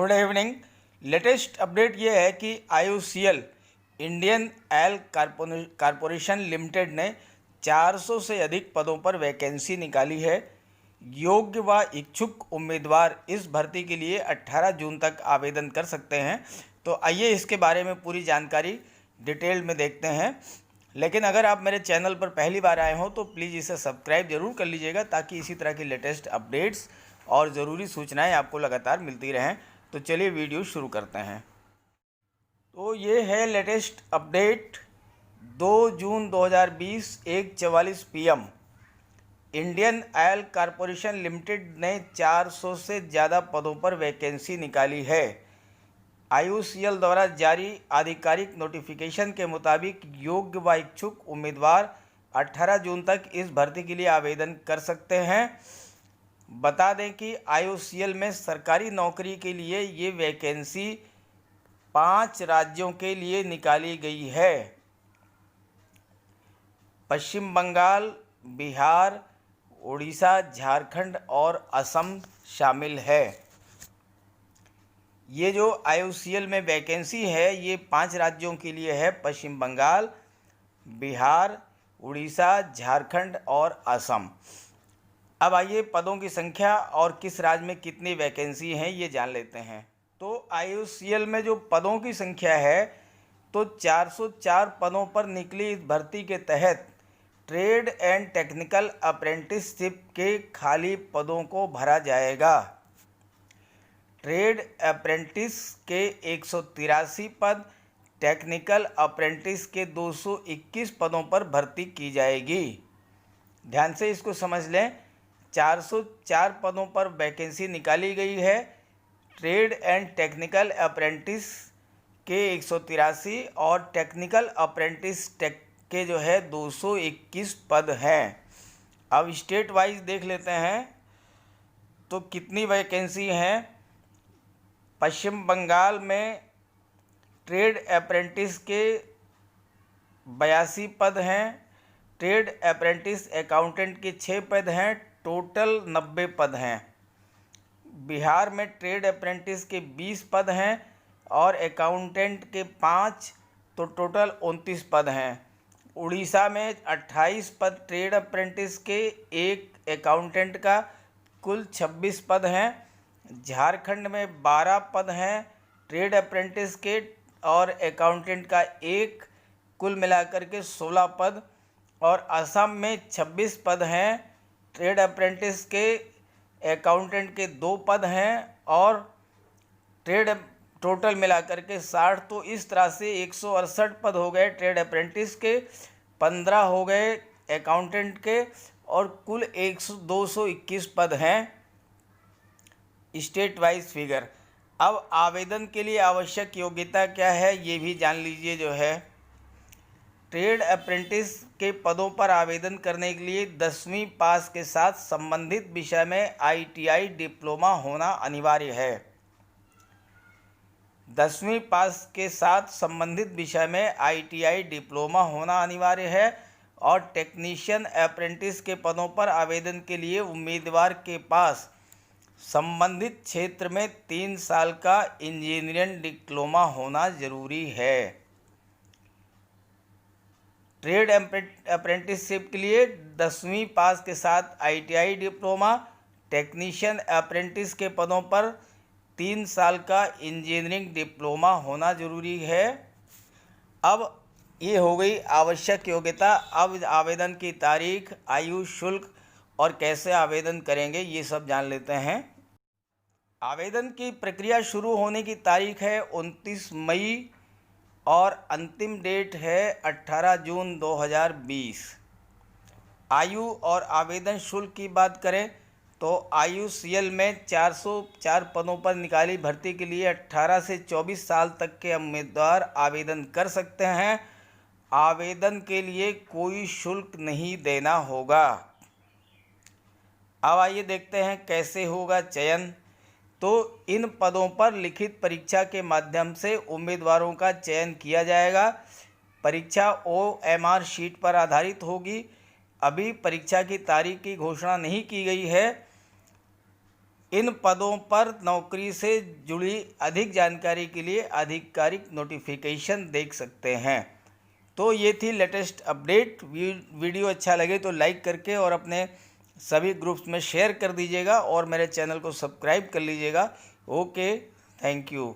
Good evening. Latest update ये है कि IOCL Indian oil corporation limited ने 400 से अधिक पदों पर वैकेंसी निकाली है। योग्य व इच्छुक उम्मीदवार इस भर्ती के लिए 18 जून तक आवेदन कर सकते हैं। तो आइए इसके बारे में पूरी जानकारी डिटेल में देखते हैं। लेकिन अगर आप मेरे चैनल पर पहली बार आए हों तो प्लीज़ इसे सब्सक्राइब जरूर कर लीजिएगा, ताकि इसी तरह की लेटेस्ट अपडेट्स और ज़रूरी सूचनाएं आपको लगातार मिलती रहें। तो चलिए वीडियो शुरू करते हैं। तो ये है लेटेस्ट अपडेट 2 जून 2020 1:44 PM। Indian oil corporation limited ने 400 से ज़्यादा पदों पर वैकेंसी निकाली है। IOCL द्वारा जारी आधिकारिक नोटिफिकेशन के मुताबिक योग्य व इच्छुक उम्मीदवार 18 जून तक इस भर्ती के लिए आवेदन कर सकते हैं। बता दें कि IOCL में सरकारी नौकरी के लिए ये वैकेंसी 5 राज्यों के लिए निकाली गई है। पश्चिम बंगाल, बिहार, उड़ीसा, झारखंड और असम शामिल है। ये जो IOCL में वैकेंसी है ये 5 राज्यों के लिए है: पश्चिम बंगाल, बिहार, उड़ीसा, झारखंड और असम। अब आइए पदों की संख्या और किस राज्य में कितनी वैकेंसी हैं ये जान लेते हैं। तो IOCL में जो पदों की संख्या है तो 404 पदों पर निकली इस भर्ती के तहत ट्रेड एंड टेक्निकल अप्रेंटिसशिप के खाली पदों को भरा जाएगा। ट्रेड अप्रेंटिस के 183 पद, टेक्निकल अप्रेंटिस के 221 पदों पर भर्ती की जाएगी। ध्यान से इसको समझ लें, 404 पदों पर वैकेंसी निकाली गई है। ट्रेड एंड टेक्निकल अप्रेंटिस के 183 और टेक्निकल अप्रेंटिस के जो है 221 पद हैं। अब स्टेट वाइज देख लेते हैं तो कितनी वैकेंसी हैं। पश्चिम बंगाल में ट्रेड अप्रेंटिस के 82 पद हैं। ट्रेड अप्रेंटिस अकाउंटेंट के 6 पद हैं, टोटल 90 पद हैं। बिहार में ट्रेड अप्रेंटिस के 20 पद हैं और अकाउंटेंट के 5, तो टोटल 29 पद हैं। उड़ीसा में 28 पद ट्रेड अप्रेंटिस के, 1 अकाउंटेंट का, कुल 26 पद हैं। झारखंड में 12 पद हैं ट्रेड अप्रेंटिस के और अकाउंटेंट का 1, कुल मिलाकर के 16 पद। और असम में 26 पद हैं ट्रेड अप्रेंटिस के, अकाउंटेंट के 2 पद हैं और टोटल मिलाकर के 60। तो इस तरह से 168 पद हो गए ट्रेड अप्रेंटिस के, 15 हो गए अकाउंटेंट के और कुल 221 पद हैं। State wise figure. अब आवेदन के लिए आवश्यक योग्यता क्या है ये भी जान लीजिए। जो है ट्रेड अप्रेंटिस के पदों पर आवेदन करने के लिए 10वीं पास के साथ संबंधित विषय में ITI डिप्लोमा होना अनिवार्य है। 10वीं पास के साथ संबंधित विषय में ITI डिप्लोमा होना अनिवार्य है। और टेक्नीशियन अप्रेंटिस के पदों पर आवेदन के लिए उम्मीदवार के पास संबंधित क्षेत्र में 3 साल का इंजीनियरिंग डिप्लोमा होना जरूरी है। ट्रेड अप्रेंटिसशिप के लिए 10वीं पास के साथ ITI डिप्लोमा, टेक्नीशियन अप्रेंटिस के पदों पर 3 साल का इंजीनियरिंग डिप्लोमा होना जरूरी है। अब ये हो गई आवश्यक योग्यता। अब आवेदन की तारीख, आयु, शुल्क और कैसे आवेदन करेंगे ये सब जान लेते हैं। आवेदन की प्रक्रिया शुरू होने की तारीख है 29 मई और अंतिम डेट है 18 जून 2020। आयु और आवेदन शुल्क की बात करें तो IOCL में 404 पदों पर निकाली भर्ती के लिए 18 से 24 साल तक के उम्मीदवार आवेदन कर सकते हैं। आवेदन के लिए कोई शुल्क नहीं देना होगा। अब आइए देखते हैं कैसे होगा चयन। तो इन पदों पर लिखित परीक्षा के माध्यम से उम्मीदवारों का चयन किया जाएगा। परीक्षा OMR शीट पर आधारित होगी। अभी परीक्षा की तारीख की घोषणा नहीं की गई है। इन पदों पर नौकरी से जुड़ी अधिक जानकारी के लिए आधिकारिक नोटिफिकेशन देख सकते हैं। तो ये थी लेटेस्ट अपडेट। वीडियो अच्छा लगे तो लाइक करके और अपने सभी ग्रुप्स में शेयर कर दीजिएगा और मेरे चैनल को सब्सक्राइब कर लीजिएगा। Okay, thank you.